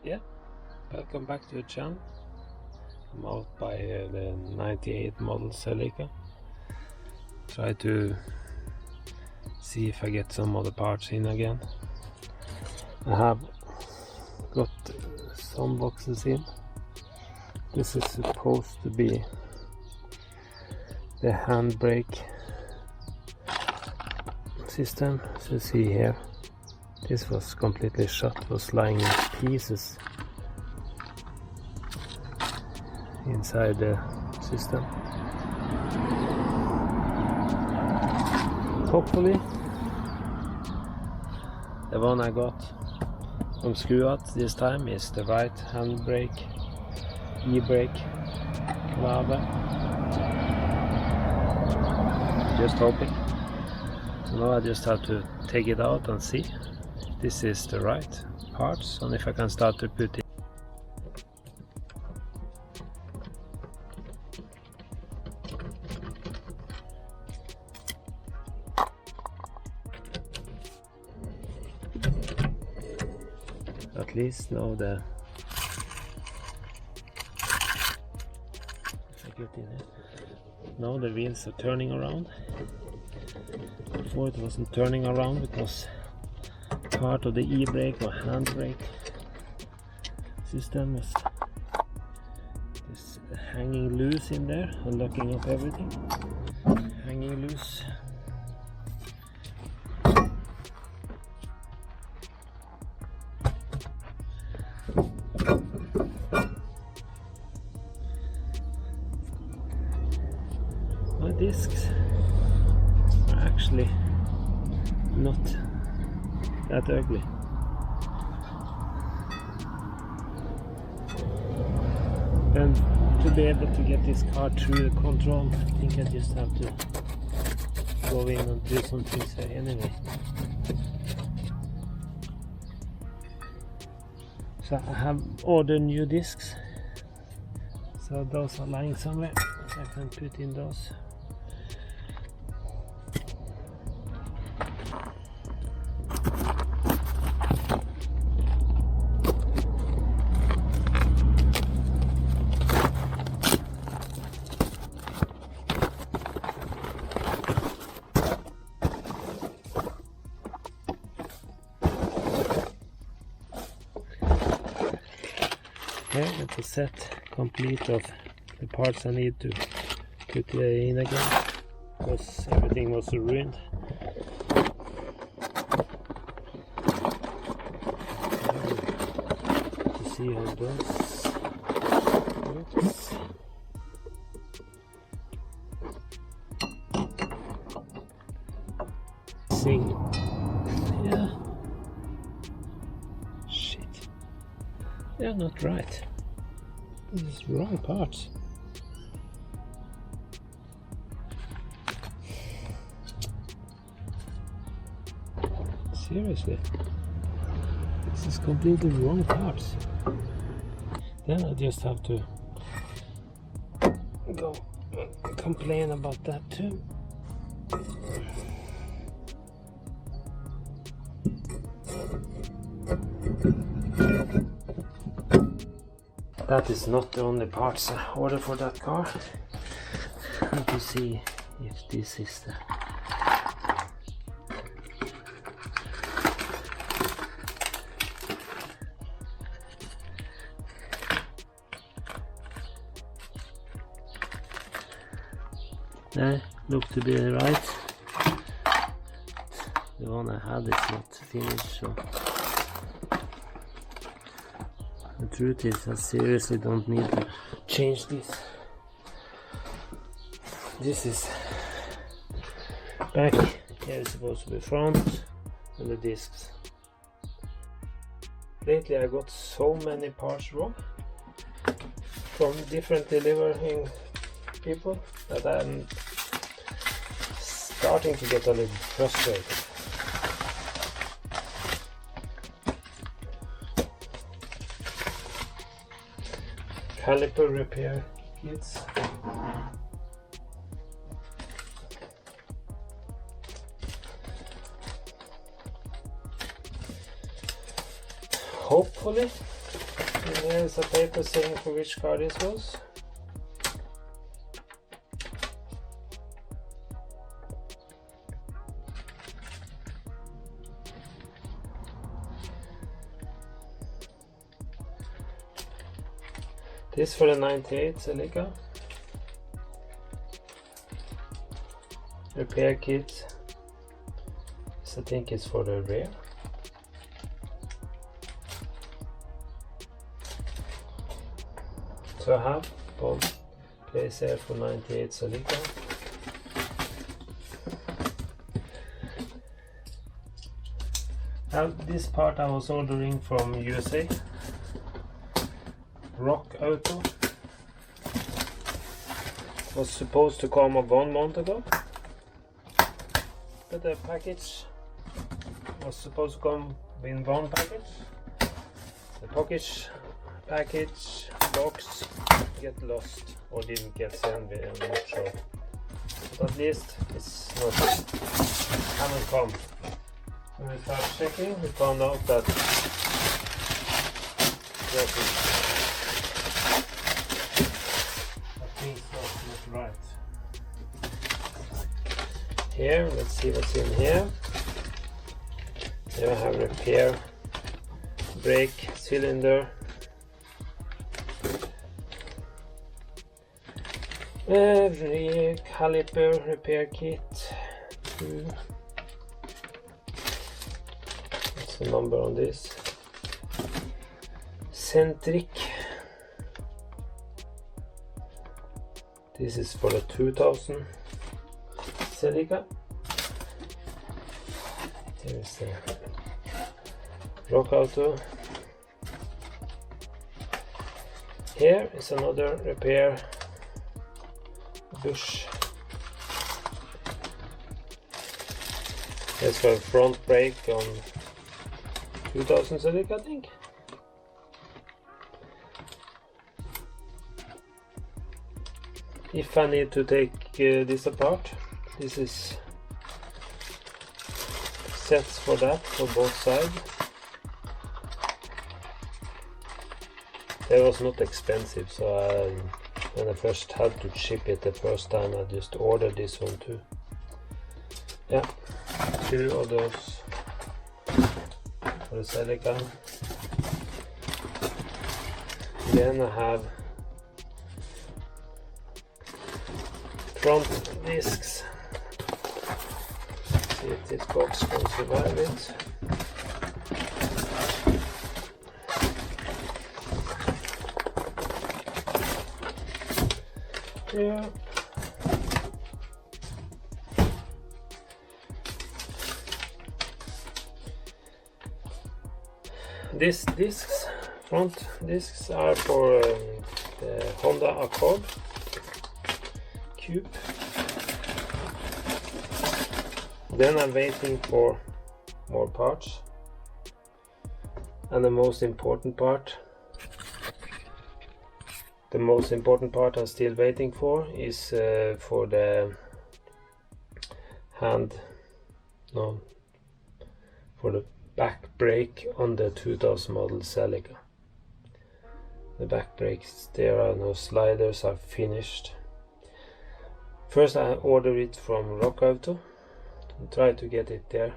Yeah, welcome back to the channel. I'm out by the 98 model Celica. Try to see if I get some of the parts in again. I have got some boxes in. This is supposed to be the handbrake system. So you see here, this was completely shut, was lying in pieces inside the system. Hopefully the one I got from Skruat this time is the right handbrake, e-brake valve. Just hoping. So now I just have to take it out and see if this is the right parts and if I can start to put it. At least now now the wheels are turning around. Before it wasn't turning around because part of the e-brake or handbrake system was just hanging loose in there and locking up everything. Hanging loose. My discs are actually not that ugly. And to be able to get this car through the control, I think I just have to go in and do some things here anyway. So I have ordered new discs, so those are lying somewhere, so I can put in those. Okay, that's a set complete of the parts I need to put in again, because everything was ruined. To see how those works. Sing. Yeah. Shit. They're not right. This is wrong parts. Seriously. This is completely wrong parts. Then I just have to go complain about that too. That is not the only parts I ordered for that car. I need to see if this is the... They look to be right. The one I had is not finished, so... The truth is, I seriously don't need to change this. This is back, here is supposed to be front, and the discs. Lately I got so many parts wrong from different delivering people that I'm starting to get a little frustrated. Caliper repair kits. Hopefully And here is a paper saying for which car this was. This for the 98 Celica. Repair kit. This I think is for the rear. So I have one place here for 98 Celica. Now this part I was ordering from USA. Rock Auto. Was supposed to come 1 month ago, but the package was supposed to come in one package. The package box get lost or didn't get sent, I'm not sure. But at least it's not haven't come. When we start checking, we found out that things not right. Here, let's see what's in here. Here I have repair brake cylinder, rear caliper repair kit. What's the number on this? Centric. This is for the 2000 Celica. Here is the Rock Auto. Here is another repair bush. There's a front brake on 2000 Celica, I think. If I need to take this apart, this is sets for that for both sides. They was not expensive, so when I first had to ship it the first time, I just ordered this one too. Yeah, 2 of those for the Celica. Then I have front discs. See if this box can survive it. Yeah. These discs, front discs, are for the Honda Accord Cube. Then I'm waiting for more parts, and the most important part I'm still waiting for is for the for the back brake on the 2000 model Celica. The back brakes, there are no sliders, are finished. First I order it from Rock Auto and try to get it there,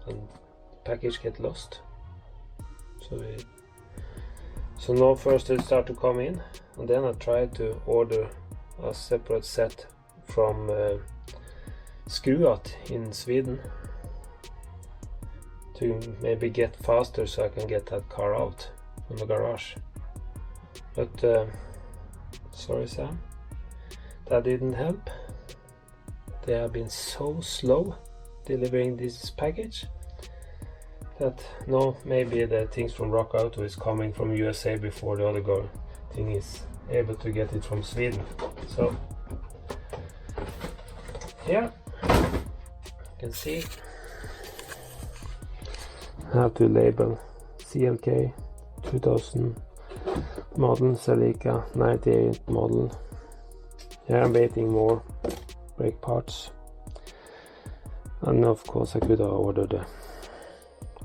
and the package get lost. So now first it start to come in, and then I try to order a separate set from Skruat in Sweden to maybe get faster so I can get that car out from the garage. But sorry Sam, that didn't help. They have been so slow delivering this package that no, maybe the things from Rock Auto is coming from USA before the other thing is able to get it from Sweden. So here you can see how to label CLK 2000 model Celica 98 model. Here I'm waiting more brake parts, and of course I could have ordered the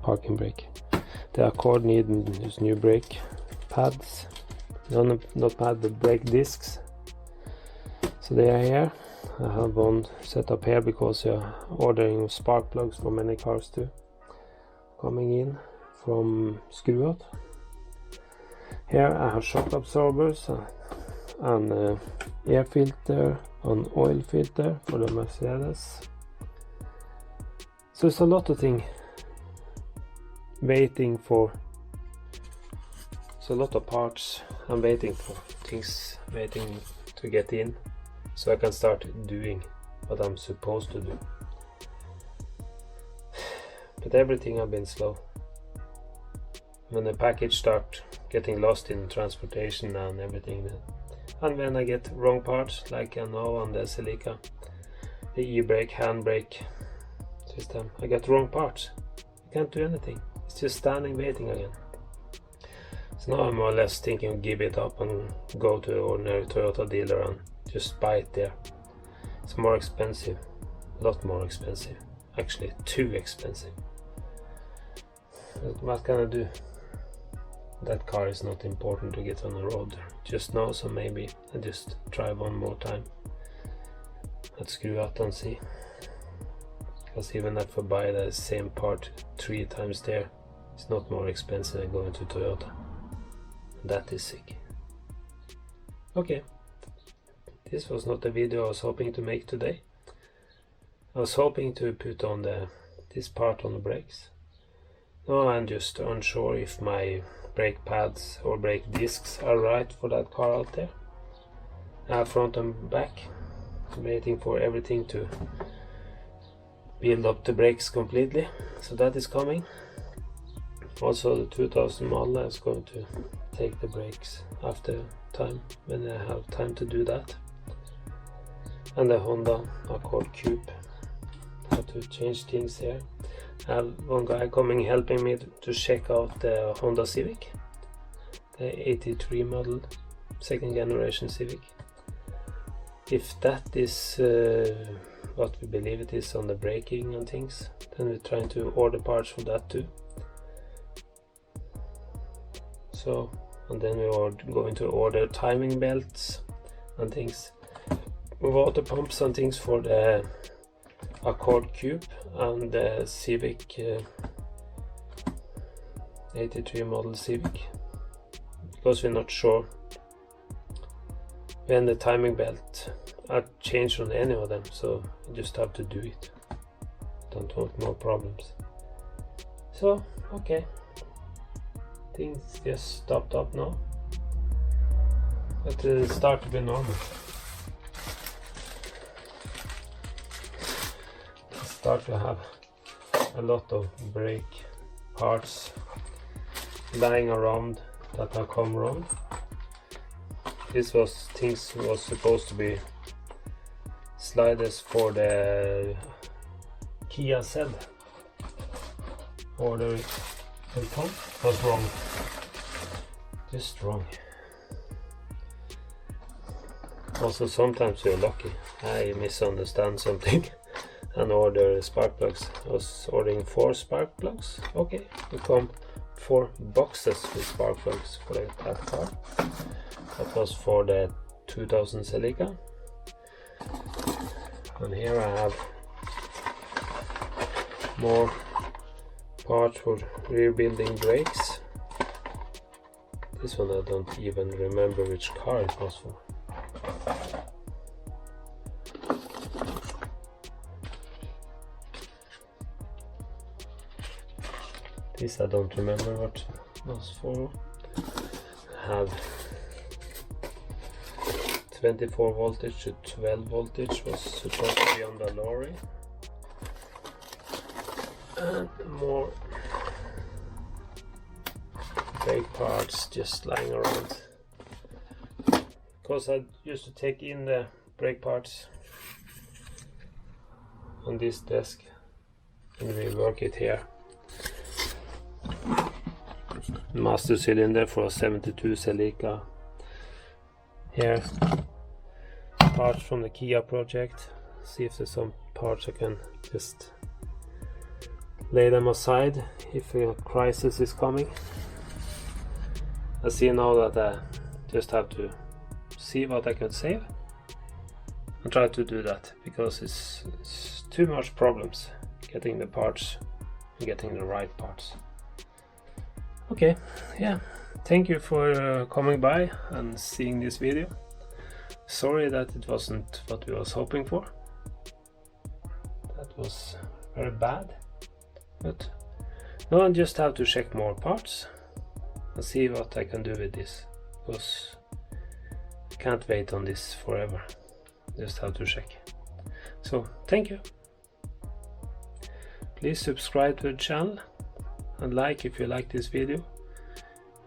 parking brake. The Accord needs this new brake, pads, no, not pad, but brake discs. So they are here. I have one set up here because you're ordering spark plugs for many cars too, coming in from Skruot. Here I have shock absorbers, an air filter, an oil filter for the Mercedes. So it's a lot of things waiting for. It's a lot of parts I'm waiting for, things waiting to get in, so I can start doing what I'm supposed to do. But everything has been slow. When the package start getting lost in transportation and everything, and when I get wrong parts, like I know on the Celica, the e-brake, handbrake system, I get wrong parts. I can't do anything. It's just standing waiting again. So now I'm more or less thinking of give it up and go to an ordinary Toyota dealer and just buy it there. It's more expensive, a lot more expensive, actually too expensive. But what can I do? That car is not important to get on the road just now, so maybe I just try one more time at Skruot and see. Because even if I buy the same part 3 times there, it's not more expensive than going to Toyota. That is sick. Okay, this was not the video I was hoping to make today. I was hoping to put on this part on the brakes. No, I'm just unsure if my brake pads or brake discs are right for that car out there. I have front and back, waiting for everything to build up the brakes completely. So that is coming. Also the 2000 model is going to take the brakes after time, when I have time to do that. And the Honda Accord Coupe, how to change things here. I have one guy coming helping me to check out the Honda Civic, the 83 model, second generation Civic. If that is what we believe it is on the braking and things, then we're trying to order parts for that too. So, and then we are going to order timing belts and things, water pumps and things for the Accord Coupe and the Civic 83 model Civic, because we're not sure when the timing belt are changed on any of them, so you just have to do it. Don't want more problems. So, okay. Things just stopped up now. But it started to be normal. Start to have a lot of brake parts lying around that have come wrong. This was things was supposed to be sliders for the Kia Z. Order it was wrong. Just wrong. Also sometimes you're lucky. I misunderstand something and order spark plugs. I was ordering 4 spark plugs. Okay, it come 4 boxes with spark plugs for that car. That was for the 2000 Celica. And here I have more parts for rebuilding brakes. This one I don't even remember which car it was for. This I don't remember what it was for. I have 24 voltage to 12 voltage was supposed to be on the lorry. And more brake parts just lying around. Because I used to take in the brake parts on this desk and rework it here. Master cylinder for a 72 Celica. Here, parts from the Kia project. See if there's some parts I can just lay them aside if a crisis is coming. I see now that I just have to see what I can save and try to do that, because it's too much problems getting the parts and getting the right parts. Okay, yeah, thank you for coming by and seeing this video. Sorry that it wasn't what we was hoping for. That was very bad, but now I just have to check more parts and see what I can do with this, because I can't wait on this forever. Just have to check. So thank you. Please subscribe to the channel and like if you like this video,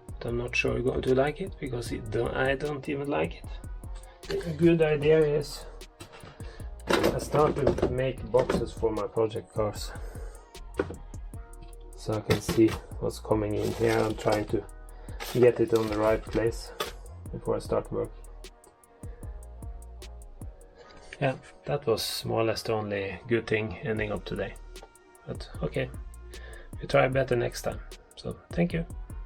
but I'm not sure you're going to like it, because I don't even like it. A good idea is I started to make boxes for my project cars, so I can see what's coming in here. I'm trying to get it on the right place before I start work. Yeah, that was more or less the only good thing ending up today. But okay, we try better next time. So thank you.